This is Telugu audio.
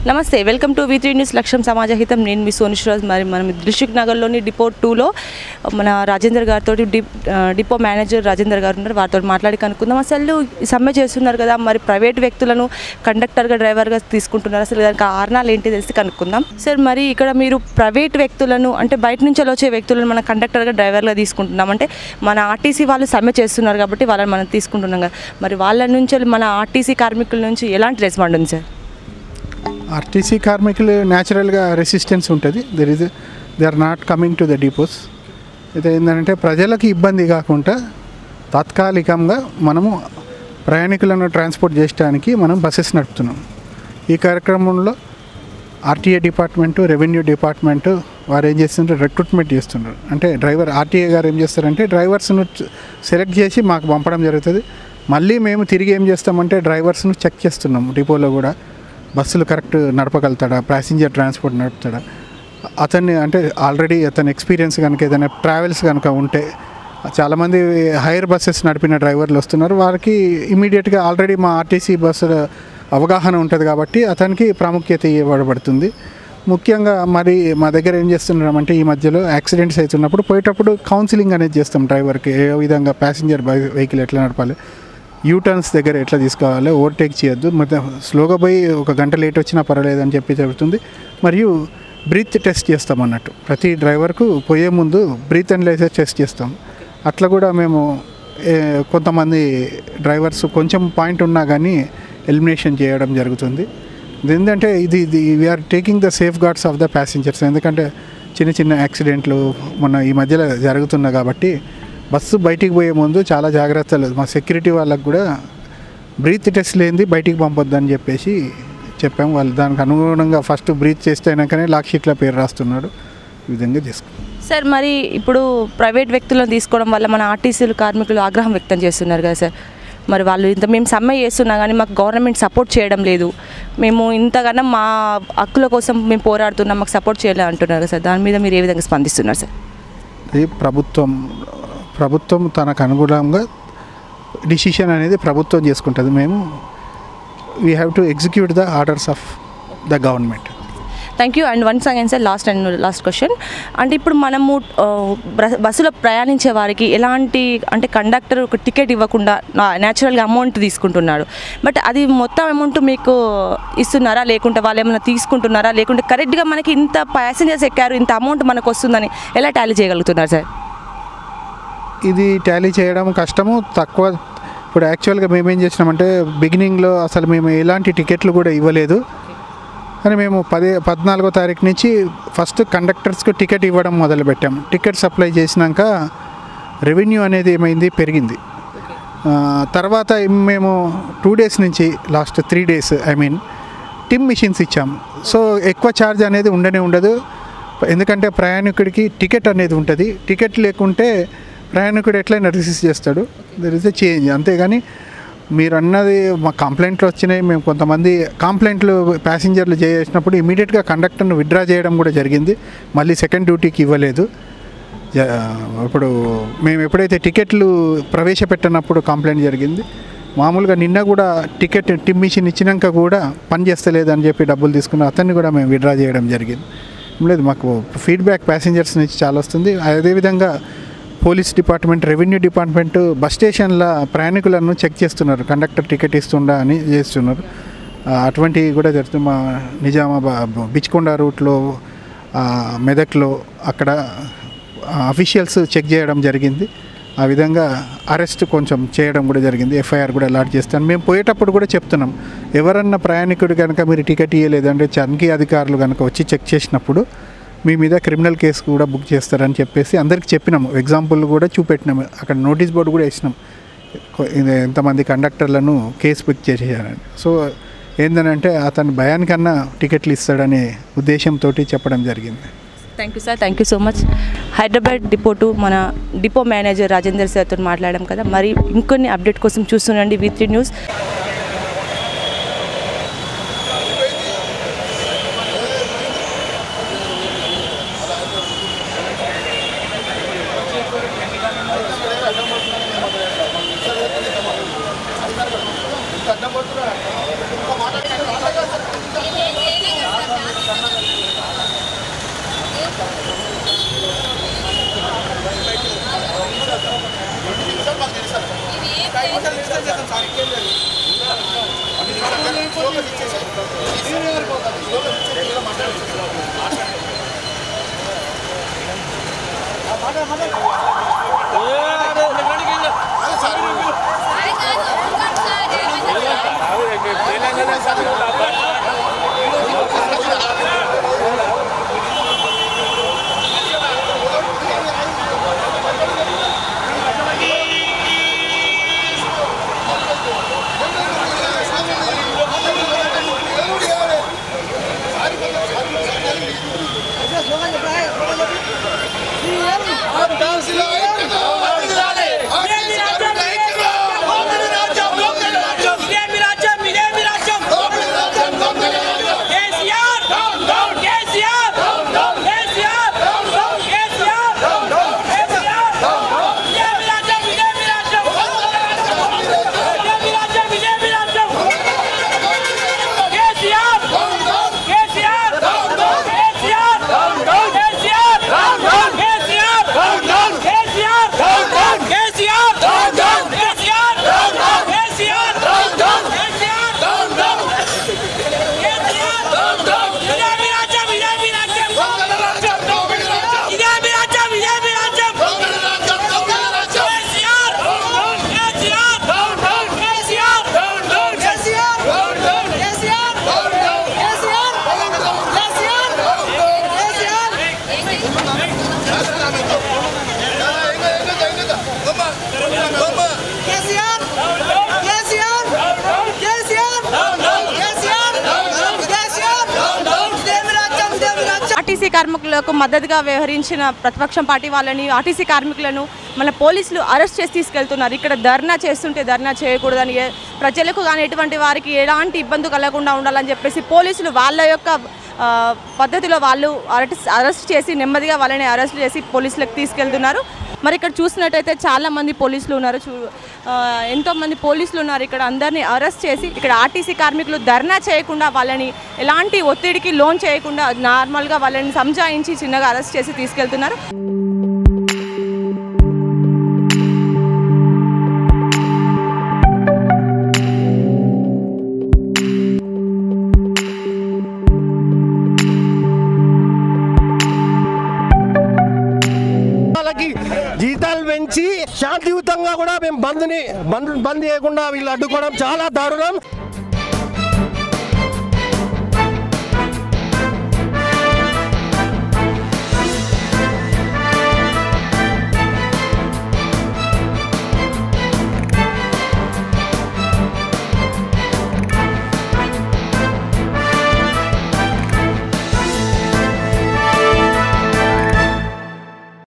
నమస్తే, వెల్కమ్ టు V3 న్యూస్ లక్ష్యం సమాజహితం. నేను మీ సోనిశ్రాజ్. మరి మనం దిల్సుఖ్ నగర్లోని డిపో 2లో మన రాజేందర్ గారితో డిపో మేనేజర్ రాజేందర్ గారు ఉన్నారు. వారితో మాట్లాడి కనుక్కుందాం. అసలు సమ్మె చేస్తున్నారు కదా, మరి ప్రైవేట్ వ్యక్తులను కండక్టర్గా డ్రైవర్గా తీసుకుంటున్నారు, అసలు దానికి కారణాలు ఏంటి తెలిసి కనుక్కుందాం. సార్, మరి ఇక్కడ మీరు ప్రైవేట్ వ్యక్తులను అంటే బయట నుంచి వచ్చే వ్యక్తులను మన కండక్టర్గా డ్రైవర్గా తీసుకుంటున్నాం అంటే మన ఆర్టీసీ వాళ్ళు సమ్మె చేస్తున్నారు కాబట్టి వాళ్ళని మనం తీసుకుంటున్నాం కదా, మరి వాళ్ళ నుంచి మన ఆర్టీసీ కార్మికుల నుంచి ఎలాంటి రెస్పాండ్ ఉంది సార్? ఆర్టీసీ కార్మికులు న్యాచురల్గా రెసిస్టెన్స్ ఉంటుంది. They are not coming to the depots. ఇది ఏంటంటే ప్రజలకు ఇబ్బంది కాకుండా తాత్కాలికంగా మనము ప్రయాణికులను ట్రాన్స్పోర్ట్ చేయడానికి మనం బస్సెస్ నడుపుతున్నాం. ఈ కార్యక్రమంలో ఆర్టీఏ డిపార్ట్మెంటు, రెవెన్యూ డిపార్ట్మెంటు వారు ఏం చేస్తుంటారు, రిక్రూట్మెంట్ చేస్తున్నారు. అంటే ఆర్టీఏ గారు ఏం చేస్తారంటే డ్రైవర్స్ను సెలెక్ట్ చేసి మాకు పంపడం జరుగుతుంది. మళ్ళీ మేము తిరిగి ఏం చేస్తామంటే డ్రైవర్స్ను చెక్ చేస్తున్నాం. డిపోలో కూడా బస్సులు కరెక్ట్ నడపగలుగుతాడా, ప్యాసింజర్ ట్రాన్స్పోర్ట్ నడుపుతాడా, అతన్ని అంటే ఆల్రెడీ అతని ఎక్స్పీరియన్స్ కనుక ఏదైనా ట్రావెల్స్ కనుక ఉంటే, చాలామంది హైయర్ బస్సెస్ నడిపిన డ్రైవర్లు వస్తున్నారు. వారికి ఇమీడియట్గా ఆల్రెడీ మా ఆర్టీసీ బస్సుల అవగాహన ఉంటుంది కాబట్టి అతనికి ప్రాముఖ్యత ఇవ్వబడుతుంది. ముఖ్యంగా మరి మా దగ్గర ఏం చేస్తున్నామంటే ఈ మధ్యలో యాక్సిడెంట్స్ అవుతున్నప్పుడు పోయేటప్పుడు కౌన్సిలింగ్ అనేది చేస్తాం. డ్రైవర్కి ఏ విధంగా ప్యాసింజర్ వెహికల్ ఎట్లా నడపాలి, యూటర్న్స్ దగ్గర ఎట్లా తీసుకోవాలి, ఓవర్టేక్ చేయొద్దు, మొత్తం స్లోగా పోయి ఒక గంట లేట్ వచ్చినా పర్వాలేదు అని చెప్పి చెబుతుంది. మరియు బ్రీత్ టెస్ట్ చేస్తాం అన్నట్టు. ప్రతి డ్రైవర్కు పోయే ముందు బ్రీత్ అనలైజర్ టెస్ట్ చేస్తాం. అట్లా కూడా మేము కొంతమంది డ్రైవర్స్ కొంచెం పాయింట్ ఉన్నా కానీ ఎలిమినేషన్ చేయడం జరుగుతుంది. ఏంటంటే ఇది we are taking the safeguards of the passengers. ఎందుకంటే చిన్న చిన్న యాక్సిడెంట్లు మొన్న ఈ మధ్యలో జరుగుతున్నాయి కాబట్టి బస్సు బయటికి పోయే ముందు చాలా జాగ్రత్తలు మా సెక్యూరిటీ వాళ్ళకు కూడా బ్రీత్ టెస్ట్ లేనిది బయటికి పంపొద్దని చెప్పేసి చెప్పాము. వాళ్ళు దానికి అనుగుణంగా ఫస్ట్ బ్రీత్ టెస్ట్ అయినాకనే లాక్ షీట్లో పేరు రాస్తున్నాడు. ఈ విధంగా చేసుకున్నాం. సార్, మరి ఇప్పుడు ప్రైవేట్ వ్యక్తులను తీసుకోవడం వల్ల మన ఆర్టీసీలు కార్మికులు ఆగ్రహం వ్యక్తం చేస్తున్నారు కదా సార్, మరి వాళ్ళు మేము సమ్మె చేస్తున్నా కానీ మాకు గవర్నమెంట్ సపోర్ట్ చేయడం లేదు, మేము ఇంతగానో మా హక్కుల కోసం మేము పోరాడుతున్నాం, మాకు సపోర్ట్ చేయలేదు అంటున్నారు కదా సార్, దాని మీద మీరు ఏ విధంగా స్పందిస్తున్నారు సార్? ఇది ప్రభుత్వం తనకు అనుగుణంగా డిసిషన్ అనేది ప్రభుత్వం చేసుకుంటుంది. మేము we have to execute the orders of the government. Thank you. And once again sir, last question అంటే ఇప్పుడు మనము బస్సులో ప్రయాణించే వారికి ఎలాంటి అంటే కండక్టర్ ఒక టికెట్ ఇవ్వకుండా న్యాచురల్గా అమౌంట్ తీసుకుంటున్నాడు, బట్ అది మొత్తం అమౌంట్ మీకు ఇస్తున్నారా, లేకుంటే వాళ్ళు ఏమైనా తీసుకుంటున్నారా, లేకుంటే కరెక్ట్గా మనకి ఇంత ప్యాసింజర్స్ ఎక్కారు ఇంత అమౌంట్ మనకు వస్తుందని ఎలా టాలీ చేయగలుగుతున్నారు సార్? ఇది టాలీ చేయడం కష్టము, తక్కువ. ఇప్పుడు యాక్చువల్గా మేమేం చేసినామంటే బిగినింగ్లో అసలు మేము ఎలాంటి టికెట్లు కూడా ఇవ్వలేదు. కానీ మేము 14వ తారీఖు నుంచి ఫస్ట్ కండక్టర్స్కి టికెట్ ఇవ్వడం మొదలుపెట్టాము. టికెట్ సప్లై చేసినాక రెవెన్యూ అనేది ఏమైంది, పెరిగింది. తర్వాత మేము 2 days నుంచి లాస్ట్ 3 days టిమ్ మిషన్స్ ఇచ్చాము. సో ఎక్కువ ఛార్జ్ అనేది ఉండదు. ఎందుకంటే ప్రయాణికుడికి టికెట్ అనేది ఉంటుంది. టికెట్ లేకుంటే ప్రయాణికుడు ఎట్లయినా రిసీవ్ చేస్తాడు. There is a change. అంతేగాని మీరు అన్నది మా కంప్లైంట్లు వచ్చినాయి. మేము కొంతమంది కంప్లైంట్లు ప్యాసింజర్లు చేసినప్పుడు ఇమీడియట్గా కండక్టర్ను విత్డ్రా చేయడం కూడా జరిగింది. మళ్ళీ సెకండ్ డ్యూటీకి ఇవ్వలేదు. ఇప్పుడు మేము ఎప్పుడైతే టికెట్లు ప్రవేశపెట్టినప్పుడు కంప్లైంట్ జరిగింది. మామూలుగా నిన్న కూడా టికెట్ టిమ్ మిషన్ ఇచ్చినాక కూడా పని చేస్తలేదని చెప్పి డబ్బులు తీసుకున్న అతన్ని కూడా మేము విత్డ్రా చేయడం జరిగింది. లేదు, మాకు ఫీడ్బ్యాక్ ప్యాసింజర్స్ నుంచి చాలా వస్తుంది. అదేవిధంగా police department, revenue department bus స్టేషన్ల ప్రయాణికులను చెక్ చేస్తున్నారు, కండక్టర్ టికెట్ ఇస్తుండా అని చేస్తున్నారు. అటువంటివి కూడా జరుగుతుంది. మా నిజామాబాద్ బిచ్కొండ రూట్లో, మెదక్లో అక్కడ అఫీషియల్స్ చెక్ చేయడం జరిగింది. ఆ విధంగా అరెస్ట్ కొంచెం చేయడం కూడా జరిగింది. ఎఫ్ఐఆర్ కూడా అలాట్ చేస్తాను. మేము పోయేటప్పుడు కూడా చెప్తున్నాం, ఎవరన్నా ప్రయాణికుడు కనుక మీరు టికెట్ ఇవ్వలేదంటే తనిఖీ అధికారులు కనుక వచ్చి చెక్ చేసినప్పుడు మీ మీద క్రిమినల్ కేసు కూడా బుక్ చేస్తారని చెప్పేసి అందరికి చెప్పినాము. ఎగ్జాంపుల్ కూడా చూపెట్టినాము. అక్కడ నోటీస్ బోర్డు కూడా వేసినాం, ఎంతమంది కండక్టర్లను కేసు బుక్ చేసేయాలని. సో ఏంటంటే అతని భయానికన్నా టికెట్లు ఇస్తాడనే ఉద్దేశంతో చెప్పడం జరిగింది. Thank you sir, thank you so much. Hyderabad depot 2 మన డిపో మేనేజర్ రాజేందర్ సార్తో మాట్లాడాం కదా, మరి ఇంకొన్ని అప్డేట్ కోసం చూస్తుండండి V3 న్యూస్. అడ్డం పడుతున్నా ఆర్టీసీ కార్మికులకు మద్దతుగా వ్యవహరించిన ప్రతిపక్షం పార్టీ వాళ్ళని ఆర్టీసీ కార్మికులను మన పోలీసులు అరెస్ట్ చేసి తీసుకెళ్తున్నారు. ఇక్కడ ధర్నా చేస్తుంటే ధర్నా చేయకూడదని, ప్రజలకు కానీ ఎటువంటి వారికి ఎలాంటి ఇబ్బంది కలగకుండా ఉండాలని చెప్పేసి పోలీసులు వాళ్ళ యొక్క పద్ధతిలో వాళ్ళు అరెస్ట్ చేసి నెమ్మదిగా వాళ్ళని అరెస్ట్ చేసి పోలీసులకు తీసుకెళ్తున్నారు. మరి ఇక్కడ చూసినట్టయితే చాలామంది పోలీసులు ఉన్నారు, ఎంతోమంది పోలీసులు ఉన్నారు. ఇక్కడ అందరినీ అరెస్ట్ చేసి ఇక్కడ ఆర్టీసీ కార్మికులు ధర్నా చేయకుండా వాళ్ళని ఎలాంటి ఒత్తిడికి లోన్ చేయకుండా నార్మల్గా వాళ్ళని సంజాయించి చిన్నగా అరెస్ట్ చేసి తీసుకెళ్తున్నారు. జీతాలు పెంచి శాంతియుతంగా కూడా మేము బంద్ చేయకుండా వీళ్ళు అడ్డుకోవడం చాలా దారుణం.